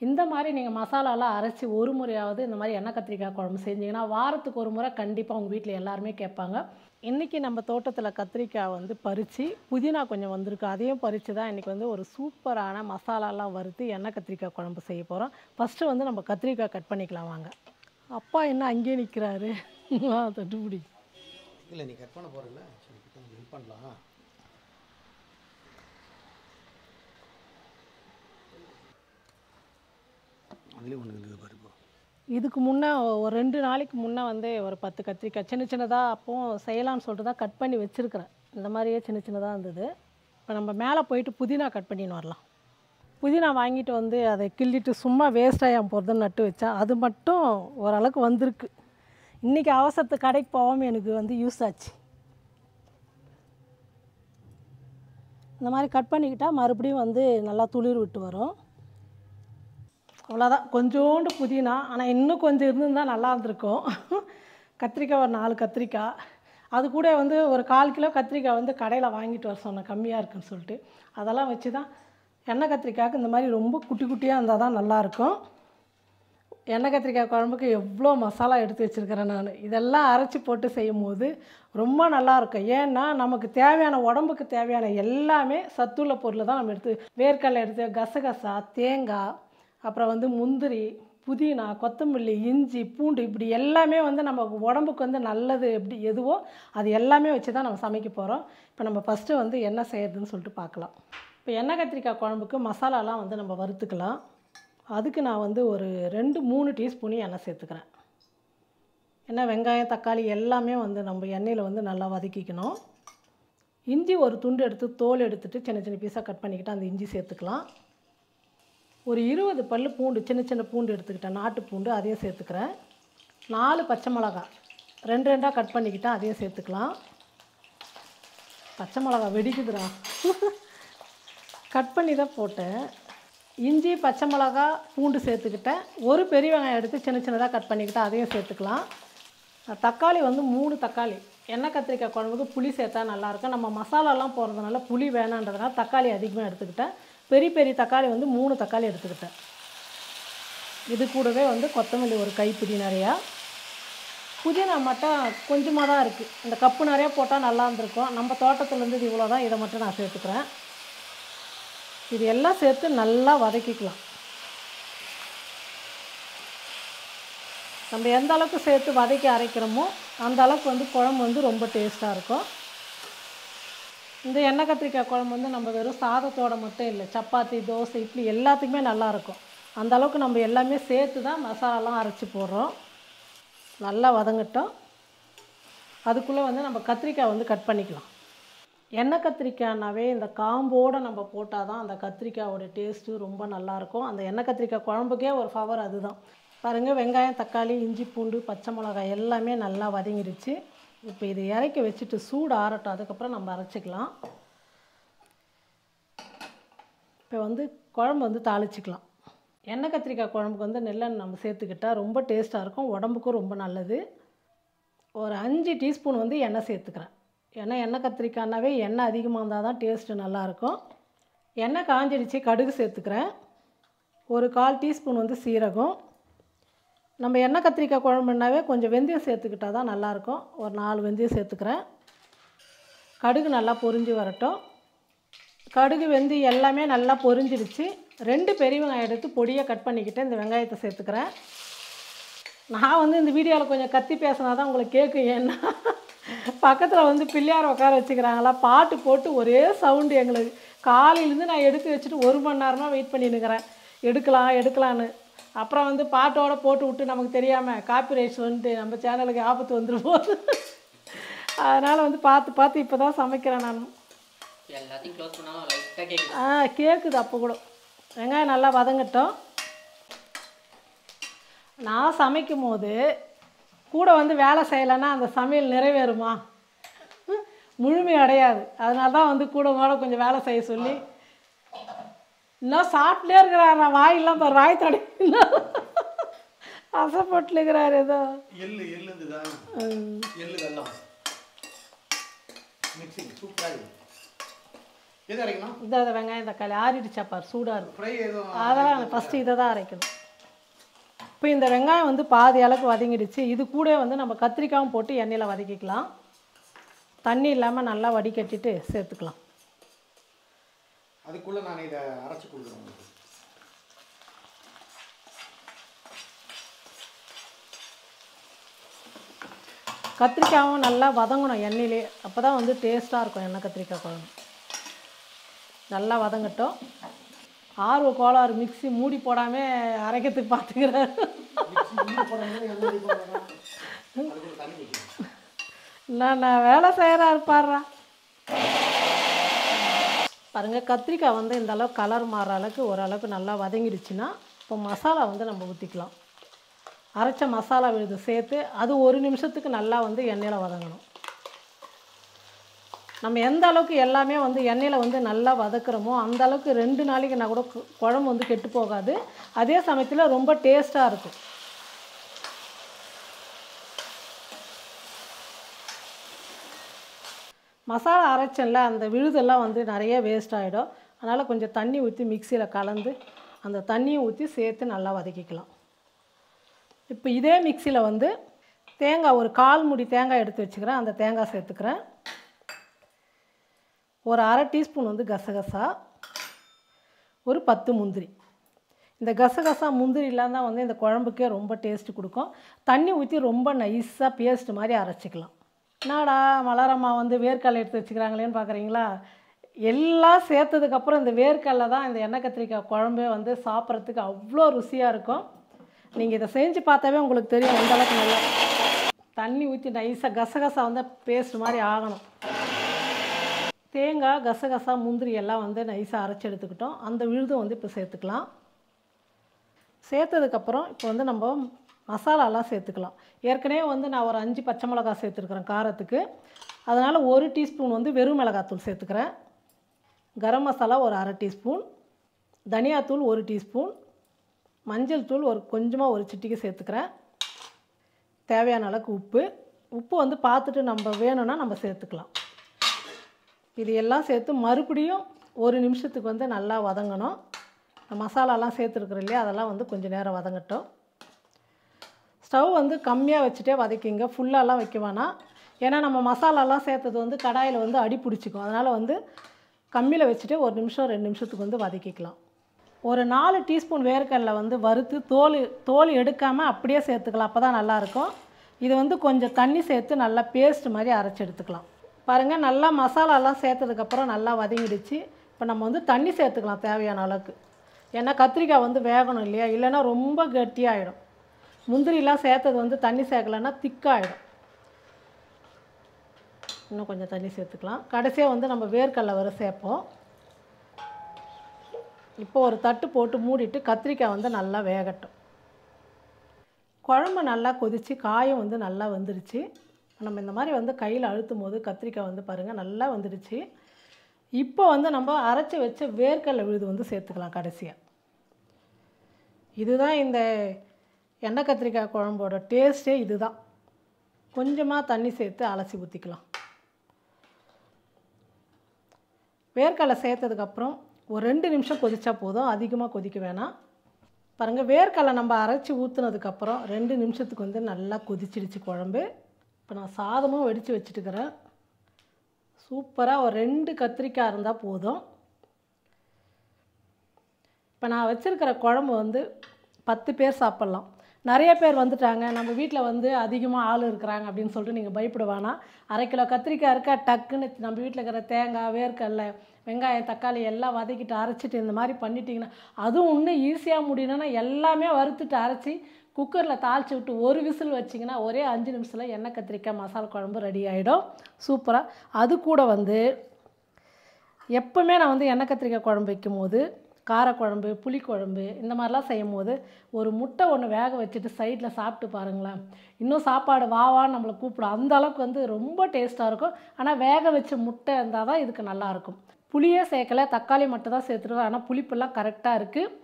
இந்த மாதிரி நீங்கள் மசாலாலாம் அரைச்சி ஒரு முறையாவது இந்த மாதிரி எண்ணெய் கத்திரிக்காய் குழம்பு செஞ்சீங்கன்னா வாரத்துக்கு ஒரு முறை கண்டிப்பாக உங்கள் வீட்டில் எல்லாருமே கேட்பாங்க. இன்றைக்கி நம்ம தோட்டத்தில் கத்திரிக்காய் வந்து பறித்து புதினா கொஞ்சம் வந்திருக்கு, அதையும் பறித்து தான் இன்றைக்கி வந்து ஒரு சூப்பரான மசாலாலாம் வறுத்து எண்ணெய் கத்திரிக்காய் குழம்பு செய்ய போகிறோம். ஃபஸ்ட்டு வந்து நம்ம கத்திரிக்காய் கட் பண்ணிக்கலாம் வாங்க. அப்பா என்ன அங்கேயே நிற்கிறாரு, தட்டுப்பிடி. இல்லை நீ கட் பண்ண போகிறல, சரி ஹெல்ப் பண்ணலாம். அதுலேயும் ஒன்று இருக்குது பாருப்போ. இதுக்கு முன்னே ஒரு 2 நாளைக்கு முன்னே வந்து ஒரு 10 கத்திரிக்காய் சின்ன சின்னதாக அப்போது செய்யலான்னு சொல்லிட்டு தான் கட் பண்ணி வச்சுருக்கிறேன். இந்த மாதிரியே சின்ன சின்னதாக இருந்தது. இப்போ நம்ம மேலே போயிட்டு புதினா கட் பண்ணின்னு வரலாம். புதினா வாங்கிட்டு வந்து அதை கிள்ளிட்டு சும்மா வேஸ்ட்டாக போகிறதுன்னு நட்டு வச்சேன். அது மட்டும் ஓரளவுக்கு வந்திருக்கு. இன்றைக்கி அவசரத்துக்கு கடைக்கு போகாமல் எனக்கு வந்து யூஸ் ஆச்சு. இந்த மாதிரி கட் பண்ணிக்கிட்டால் மறுபடியும் வந்து நல்லா துளிர் விட்டு வரும். அவ்வளோதான், கொஞ்சோண்டு புதினா. ஆனால் இன்னும் கொஞ்சம் இருந்திருந்தால் நல்லா இருந்திருக்கும். கத்திரிக்காய் ஒரு 4 கத்திரிக்காய், அது கூட வந்து ஒரு 1/4 கிலோ கத்திரிக்காய் வந்து கடையில் வாங்கிட்டு வர சொன்னேன், கம்மியாக இருக்குன்னு சொல்லிட்டு. அதெல்லாம் வச்சு தான் எண்ணெய் கத்திரிக்காய்க்கு இந்த மாதிரி ரொம்ப குட்டி குட்டியாக இருந்தால் தான் நல்லாயிருக்கும். எண்ணெய் கத்திரிக்காய் குழம்புக்கு எவ்வளோ மசாலா எடுத்து வச்சுருக்கிறேன் நான். இதெல்லாம் அரைச்சி போட்டு செய்யும் போது ரொம்ப நல்லாயிருக்கும். ஏன்னா நமக்கு தேவையான, உடம்புக்கு தேவையான எல்லாமே சத்துள்ள பொருள் தான் நம்ம எடுத்து, வேர்க்கடலை எடுத்து, கசகசா, தேங்காய், அப்புறம் வந்து முந்திரி, புதினா, கொத்தமல்லி, இஞ்சி, பூண்டு, இப்படி எல்லாமே வந்து நம்ம உடம்புக்கு வந்து நல்லது எப்படி எதுவோ அது எல்லாமே வச்சு தான் நம்ம சமைக்க போகிறோம். இப்போ நம்ம ஃபஸ்ட்டு வந்து என்ன செய்யறதுன்னு சொல்லிட்டு பார்க்கலாம். இப்போ எண்ணெய் கத்திரிக்காய் குழம்புக்கு மசாலாலாம் வந்து நம்ம வறுத்துக்கலாம். அதுக்கு நான் வந்து ஒரு 2-3 டீஸ்பூன் எண்ணெய் சேர்த்துக்கிறேன். ஏன்னா வெங்காயம், தக்காளி எல்லாமே வந்து நம்ம எண்ணெயில் வந்து நல்லா வதக்கிக்கணும். இஞ்சி ஒரு துண்டு எடுத்து தோல் எடுத்துகிட்டு சின்ன சின்ன பீஸாக கட் பண்ணிக்கிட்டு அந்த இஞ்சி சேர்த்துக்கலாம். ஒரு 20 பல் பூண்டு, சின்ன சின்ன பூண்டு எடுத்துக்கிட்டேன், நாட்டு பூண்டு, அதையும் சேர்த்துக்கிறேன். 4 பச்சை மிளகாய் 2 கட் பண்ணிக்கிட்டேன், அதையும் சேர்த்துக்கலாம். பச்சை மிளகா வெடிக்குதுடா, கட் பண்ணி தான் போட்டேன். இஞ்சி, பச்சை மிளகா, பூண்டு சேர்த்துக்கிட்டேன். ஒரு பெரிய வெங்காயம் எடுத்து சின்ன சின்னதாக கட் பண்ணிக்கிட்டேன், அதையும் சேர்த்துக்கலாம். தக்காளி வந்து 3 தக்காளி. எண்ணெய் கத்திரிக்காய் குழம்புக்கு புளி சேர்த்தா நல்லாயிருக்கும். நம்ம மசாலாலாம் போடுறதுனால புளி வேணான்றதுனால தக்காளி அதிகமாக எடுத்துக்கிட்டேன். பெரிய பெரிய தக்காளி வந்து 3 தக்காளி எடுத்துக்கிட்டேன். இது கூடவே வந்து கொத்தமல்லி ஒரு கைப்பிடி நிறையா. புதினா மட்டும் கொஞ்சமாக தான் இருக்குது, இந்த கப்பு நிறையா போட்டால் நல்லா இருந்திருக்கும். நம்ம தோட்டத்துலேருந்து இது இவ்வளோ தான், இதை மட்டும் நான் சேர்த்துக்கிறேன். இது எல்லாம் சேர்த்து நல்லா வதக்கிக்கலாம். நம்ம எந்த அளவுக்கு சேர்த்து வதக்கி அரைக்கிறோமோ அந்த அளவுக்கு வந்து குழம்பு வந்து ரொம்ப டேஸ்ட்டாக இருக்கும். இந்த எண்ணெய் கத்திரிக்காய் குழம்பு வந்து நம்ம வெறும் சாதத்தோடு மட்டும் இல்லை, சப்பாத்தி, தோசை, இட்லி எல்லாத்துக்குமே நல்லாயிருக்கும். அந்த அளவுக்கு நம்ம எல்லாமே சேர்த்து தான் மசாலாலாம் அரைச்சி போடுறோம். நல்லா வதங்கட்டும். அதுக்குள்ளே வந்து நம்ம கத்திரிக்காய் வந்து கட் பண்ணிக்கலாம். எண்ணெய் கத்திரிக்காய்னாவே இந்த காம்போடு நம்ம போட்டால் தான் அந்த கத்திரிக்காயோட டேஸ்ட்டு ரொம்ப நல்லாயிருக்கும். அந்த எண்ணெய் கத்திரிக்காய் குழம்புக்கே ஒரு பவர் அதுதான். பாருங்கள், வெங்காயம், தக்காளி, இஞ்சி, பூண்டு, பச்சை மிளகாய் எல்லாமே நல்லா வதங்கிடுச்சு. இப்போ இதை இறக்கி வச்சுட்டு சூடு ஆறட்டும், அதுக்கப்புறம் நம்ம அரைச்சிக்கலாம். இப்போ வந்து குழம்பு வந்து தாளிச்சிக்கலாம். எண்ணெய் கத்திரிக்காய் குழம்புக்கு வந்து நெல்லெண்ணெய் நம்ம சேர்த்துக்கிட்டால் ரொம்ப டேஸ்ட்டாக இருக்கும், உடம்புக்கும் ரொம்ப நல்லது. ஒரு 5 டீஸ்பூன் வந்து எண்ணெய் சேர்த்துக்கிறேன். ஏன்னா எண்ணெய் கத்திரிக்காய்னாவே எண்ணெய் அதிகமாக இருந்தால் தான் டேஸ்ட்டு நல்லாயிருக்கும். எண்ணெய் காஞ்சிடுச்சு, கடுகு சேர்த்துக்கிறேன். ஒரு 1/4 டீஸ்பூன் வந்து சீரகம். நம்ம எண்ணெய் கத்திரிக்காய் குழம்புனாவே கொஞ்சம் வெந்தயம் சேர்த்துக்கிட்டால் தான் நல்லாயிருக்கும். ஒரு 4 வெந்தயம் சேர்த்துக்கிறேன். கடுகு நல்லா பொரிஞ்சு வரட்டும். கடுகு, வெந்தயம் எல்லாமே நல்லா பொரிஞ்சிடுச்சு. 2 பெரிய வெங்காயம் எடுத்து பொடியாக கட் பண்ணிக்கிட்டு இந்த வெங்காயத்தை சேர்த்துக்கிறேன். நான் வந்து இந்த வீடியோவில் கொஞ்சம் கத்தி பேசினா தான் உங்களுக்கு கேட்கும். ஏன்னா பக்கத்தில் வந்து பிள்ளையார் உட்கார வச்சுக்கிறாங்களா, பாட்டு போட்டு ஒரே சவுண்டு. எங்களுக்கு காலையிலேருந்து நான் எடுத்து வச்சுட்டு 1 மணி நேரமாக வெயிட் பண்ணின்னுக்கிறேன், எடுக்கலான்னு. அப்புறம் வந்து பாட்டோடு போட்டு விட்டு நமக்கு தெரியாமல் காப்பி ரைட்ஸ் வந்துட்டு நம்ம சேனலுக்கு ஆபத்து வந்துடும் போது, அதனால் வந்து பார்த்து இப்போ தான் சமைக்கிறேன் நான். எல்லாத்தையும் க்ளோஸ் பண்ணாலும் லைட்டாக கேட்குது. கேட்குது. அப்போ கூட வெங்காயம் நல்லா வதங்கட்டும். நான் சமைக்கும் போது கூட வந்து வேலை செய்யலைன்னா அந்த சமையல் நிறைவேறுமா? முழுமை அடையாது. அதனால தான் வந்து கூட கொஞ்சம் வேலை செய்ய சொல்லி இன்னும் சாப்பிட்டே இருக்கிறார். நான் வாயெல்லாம் பாரு, வாய் தடை ஆசைப்பட்டுருக்கிறார். ஏதோ எள்ளு வெல்லம் மிக்சிங் சூப்பராக இருக்குது. எது அரைக்கணும்? இந்த வெங்காயம் தக்காளி ஆறிடுச்சாப்பார் சூடாக இருக்கும். ஃப்ரை எதுவும் அதெல்லாம் ஃபஸ்ட்டு இதை தான் அரைக்கணும். இப்போ இந்த வெங்காயம் வந்து பாதி அளவுக்கு வதங்கிடுச்சு. இது கூட வந்து நம்ம கத்திரிக்காயும் போட்டு எண்ணெயில் வதக்கிக்கலாம். தண்ணி இல்லாமல் நல்லா வடிகட்டிட்டு சேர்த்துக்கலாம். அதுக்குள்ளே நான் இதை அரைச்சி கொடுக்குறேன். கத்திரிக்காயும் நல்லா வதங்கணும் எண்ணெயிலே. அப்போ தான் வந்து டேஸ்ட்டாக இருக்கும் எண்ணெய் கத்திரிக்காய் குழம்பு. நல்லா வதங்கட்டும். ஆர்வ கோளாறு மிக்ஸி மூடி போடாமல் அரைக்கிறதுக்கு பார்த்துக்கிறேன். நான் வேலை செய்கிறா இருப்பாடுறா. பாருங்கள், கத்திரிக்காய் வந்து இந்த அளவுக்கு கலர் மாறுற அளவுக்கு ஓரளவுக்கு நல்லா வதங்கிடுச்சுன்னா இப்போ மசாலா வந்து நம்ம ஊற்றிக்கலாம். அரைச்ச மசாலா விழுது சேர்த்து அது 1 நிமிஷத்துக்கு நல்லா வந்து எண்ணெயில் வதங்கணும். நம்ம எந்த அளவுக்கு எல்லாமே வந்து எண்ணெயில் வந்து நல்லா வதக்குறோமோ அந்த அளவுக்கு 2 நாளைக்குனா கூட குழம்பு வந்து கெட்டு போகாது. அதே சமயத்தில் ரொம்ப டேஸ்ட்டாக இருக்கும். மசாலா அரைச்சல அந்த விழுதெல்லாம் வந்து நிறைய வேஸ்ட் ஆகிடும். அதனால் கொஞ்சம் தண்ணி ஊற்றி மிக்சியில் கலந்து அந்த தண்ணியை ஊற்றி சேர்த்து நல்லா வதக்கிக்கலாம். இப்போ இதே மிக்சியில் வந்து தேங்காய் ஒரு 1/4 மூடி தேங்காய் எடுத்து வச்சுக்கிறேன். அந்த தேங்காய் சேர்த்துக்கிறேன். ஒரு 1/2 டீஸ்பூன் வந்து கசகசா, ஒரு 10 முந்திரி. இந்த கசகசா முந்திரிலாம் தான் வந்து இந்த குழம்புக்கே ரொம்ப டேஸ்ட்டு கொடுக்கும். தண்ணி ஊற்றி ரொம்ப நைஸாக பேஸ்ட் மாதிரி அரைச்சிக்கலாம். என்னடா மலரம்மா வந்து வேர்க்கடலை எடுத்து வச்சுக்கிறாங்களேன்னு பார்க்குறீங்களா? எல்லாம் சேர்த்ததுக்கப்புறம் இந்த வேர்க்கடலை தான் இந்த எண்ணெய் கத்திரிக்காய் குழம்பே வந்து சாப்பிட்றதுக்கு அவ்வளோ ருசியாக இருக்கும். நீங்கள் இதை செஞ்சு பார்த்தாவே உங்களுக்கு தெரியும் எந்த அளவுக்கு நல்லா. தண்ணி ஊற்றி நைஸாக கசகசா வந்து பேஸ்ட் மாதிரி ஆகணும். தேங்காய், கசகசா, முந்திரி எல்லாம் வந்து நைஸாக அரைச்சி எடுத்துக்கிட்டோம். அந்த விழுதும் வந்து இப்போ சேர்த்துக்கலாம். சேர்த்ததுக்கப்புறம் இப்போ வந்து நம்ம மசாலாலாம் சேர்த்துக்கலாம். ஏற்கனவே வந்து நான் ஒரு 5 பச்சை மிளகாய் சேர்த்துருக்குறேன் காரத்துக்கு. அதனால் 1 டீஸ்பூன் வந்து வெறும் மிளகாத்தூள் சேர்த்துக்கிறேன். கரம் மசாலா ஒரு 1/2 டீஸ்பூன், தனியாத்தூள் 1 டீஸ்பூன், மஞ்சள் தூள் கொஞ்சமாக ஒரு சிட்டிகை சேர்த்துக்கிறேன். தேவையான அளவுக்கு உப்பு வந்து பார்த்துட்டு நம்ம வேணும்னா நம்ம சேர்த்துக்கலாம். இது எல்லாம் சேர்த்து மறுபடியும் 1 நிமிஷத்துக்கு வந்து நல்லா வதங்கணும். மசாலாலாம் சேர்த்துருக்குறோம் இல்லையா, அதெல்லாம் வந்து கொஞ்சம் நேரம் வதங்கட்டும். ஸ்டவ் வந்து கம்மியாக வச்சுட்டே வதக்கிங்க, ஃபுல்லாலாம் வைக்க வேணாம். ஏன்னா நம்ம மசாலாலாம் சேர்த்தது வந்து கடாயில் வந்து அடி பிடிச்சிக்கும். அதனால் வந்து கம்மியில் வச்சுட்டு 1 நிமிஷம் 2 நிமிஷத்துக்கு வந்து வதக்கிக்கலாம். ஒரு 4 டீஸ்பூன் வேர்க்கடலை வந்து வறுத்து தோல் எடுக்காமல் அப்படியே சேர்த்துக்கலாம். அப்போ தான் நல்லாயிருக்கும். இது வந்து கொஞ்சம் தண்ணி சேர்த்து நல்லா பேஸ்ட் மாதிரி அரைச்சி எடுத்துக்கலாம். பாருங்கள், நல்லா மசாலாலாம் சேர்த்ததுக்கப்புறம் நல்லா வதங்கிடுச்சு. இப்போ நம்ம வந்து தண்ணி சேர்த்துக்கலாம் தேவையான அளவுக்கு. ஏன்னா கத்திரிக்காய் வந்து வேகணும் இல்லையா, இல்லைன்னா ரொம்ப கட்டியாகிடும். முந்திரிலாம் சேர்த்தது வந்து தண்ணி சேர்க்கலைன்னா திக்காகிடும். இன்னும் கொஞ்சம் தண்ணி சேர்த்துக்கலாம். கடைசியாக வந்து நம்ம வேர்க்கடலை வர சேர்ப்போம். இப்போ ஒரு தட்டு போட்டு மூடிட்டு கத்திரிக்காய் வந்து நல்லா வேகட்டும். குழம்பு நல்லா கொதித்து காயும் வந்து நல்லா வந்துடுச்சு. நம்ம இந்த மாதிரி வந்து கையில் அழுத்தும் போது கத்திரிக்காய் வந்து பாருங்கள் நல்லா வந்துடுச்சு. இப்போ வந்து நம்ம அரைச்சி வச்ச வேர்க்கடலை விழுது வந்து சேர்த்துக்கலாம் கடைசியாக. இதுதான் இந்த எண்ணெய் கத்திரிக்காய் குழம்போட டேஸ்ட்டே இதுதான். கொஞ்சமாக தண்ணி சேர்த்து அலசி ஊற்றிக்கலாம். வேர்க்கடலை சேர்த்ததுக்கப்புறம் ஒரு 2 நிமிஷம் கொதிச்சா போதும், அதிகமாக கொதிக்க வேணாம். பாருங்கள், வேர்க்கடலை நம்ம அரைச்சி ஊற்றுனதுக்கப்புறம் 2 நிமிஷத்துக்கு வந்து நல்லா கொதிச்சிடுச்சு குழம்பு. இப்போ நான் சாதமும் வடித்து வச்சுட்டுக்கிறேன். சூப்பராக ஒரு 2 கத்திரிக்காய் இருந்தால் போதும். இப்போ நான் வச்சுருக்கிற குழம்பு வந்து 10 பேர் சாப்பிட்லாம். நிறைய பேர் வந்துட்டாங்க, நம்ம வீட்டில் வந்து அதிகமாக ஆள் இருக்கிறாங்க அப்படின்னு சொல்லிட்டு நீங்கள் பயப்பட வேணாம். 1/2 கிலோ கத்திரிக்காய் இருக்கா, டக்குன்னு நம்ம வீட்டில் இருக்கிற தேங்காய், வேர்க்கடலை, வெங்காயம், தக்காளி எல்லாம் வதக்கிட்டு அரைச்சிட்டு இந்த மாதிரி பண்ணிட்டீங்கன்னா, அதுவும் இன்னும் ஈஸியாக முடியணும்னா எல்லாமே வறுத்துட்டு அரைச்சி குக்கரில் தாளித்து விட்டு ஒரு விசில் வச்சிங்கன்னா ஒரே 5 நிமிஷத்தில் எண்ணெய் கத்திரிக்காய் மசாலா குழம்பு ரெடி ஆகிடும் சூப்பராக. அது கூட வந்து எப்போவுமே நான் வந்து எண்ணெய் கத்திரிக்காய் குழம்பு வைக்கும் போது காரக்குழம்பு, புளிக்குழம்பு இந்த மாதிரிலாம் செய்யும் போது ஒரு முட்டை ஒன்று வேக வச்சுட்டு சைடில் சாப்பிட்டு பாருங்களேன், இன்னும் சாப்பாடு வாவான்னு நம்மளை கூப்பிடும். அந்த அளவுக்கு வந்து ரொம்ப டேஸ்ட்டாக இருக்கும். ஆனால் வேக வச்ச முட்டை இருந்தால் தான் இதுக்கு நல்லாயிருக்கும். புளியே சேர்க்கலை, தக்காளி மட்டும் தான் சேர்த்துருவேன். ஆனால் புளிப்பெல்லாம் கரெக்டாக இருக்குது.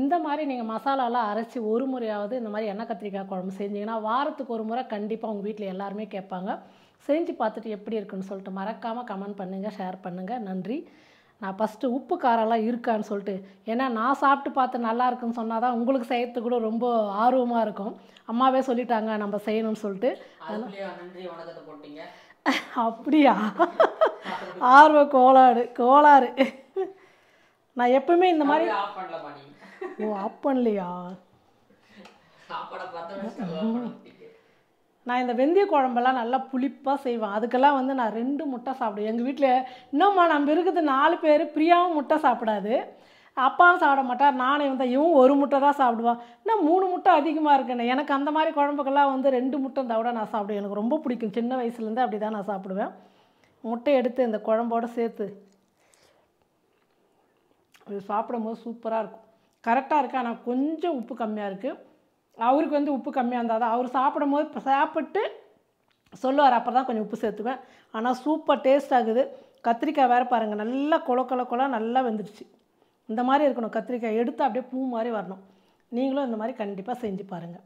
இந்த மாதிரி நீங்கள் மசாலாலாம் அரைச்சி ஒரு முறையாவது இந்த மாதிரி எண்ணெய் கத்திரிக்காய் குழம்பு செஞ்சிங்கன்னா வாரத்துக்கு ஒரு முறை கண்டிப்பாக உங்கள் வீட்டில் எல்லாருமே கேட்பாங்க. செஞ்சு பார்த்துட்டு எப்படி இருக்குன்னு சொல்லிட்டு மறக்காமல் கமெண்ட் பண்ணுங்கள், ஷேர் பண்ணுங்கள். நன்றி. நான் ஃபஸ்ட்டு உப்பு காரம்லாம் இருக்கான்னு சொல்லிட்டு, ஏன்னா நான் சாப்பிட்டு பார்த்து நல்லா இருக்குன்னு சொன்னால் தான் உங்களுக்கு செய்யறதுக்கு கூட ரொம்ப ஆர்வமாக இருக்கும். அம்மாவே சொல்லிட்டாங்க நம்ம செய்யணும்னு சொல்லிட்டு. அதுக்குள்ளேயே நன்றி வணக்கத்தை போட்டீங்க. அப்படியா? ஆர்வ கோளாறு. நான் எப்பவுமே இந்த மாதிரி ஆஃப் பண்ணலாமா நீ? ஓ ஆஃப் பண்ணலையா? சாப்பாடை பார்த்தா நான் இந்த வெந்தய குழம்பெல்லாம் நல்லா புளிப்பாக செய்வேன். அதுக்கெல்லாம் வந்து நான் 2 முட்டை சாப்பிடுவேன். எங்கள் வீட்டில் இன்னும்மா நம்ம இருக்குது 4 பேர். பிரியாவும் முட்டை சாப்பிடாது, அப்பாவும் சாப்பிட மாட்டார், நானே வந்து இவன் 1 முட்டை தான் சாப்பிடுவான். இன்னும் 3 முட்டை அதிகமாக இருக்குன்னு. எனக்கு அந்த மாதிரி குழம்புக்கெல்லாம் வந்து 2 முட்டை இருந்தால் கூட நான் சாப்பிடுவேன். எனக்கு ரொம்ப பிடிக்கும். சின்ன வயசுலேருந்து அப்படி தான் நான் சாப்பிடுவேன். முட்டை எடுத்து இந்த குழம்போடு சேர்த்து அது சாப்பிடும்போது சூப்பராக இருக்கும். கரெக்டாக இருக்குது. ஆனால் கொஞ்சம் உப்பு கம்மியாக இருக்குது. அவருக்கு வந்து உப்பு கம்மியாக இருந்தால் தான் அவர் சாப்பிடும்போது இப்போ சாப்பிட்டு சொல்லுவார், அப்போ தான் கொஞ்சம் உப்பு சேர்த்துவேன். ஆனால் சூப்பர் டேஸ்ட் ஆகுது. கத்திரிக்காய் வேறு பாருங்கள், நல்லா கொல நல்லா வெந்துடுச்சு. இந்த மாதிரி இருக்கணும் கத்திரிக்காய், எடுத்து அப்படியே பூ மாதிரி வரணும். நீங்களும் இந்த மாதிரி கண்டிப்பாக செஞ்சு பாருங்கள்.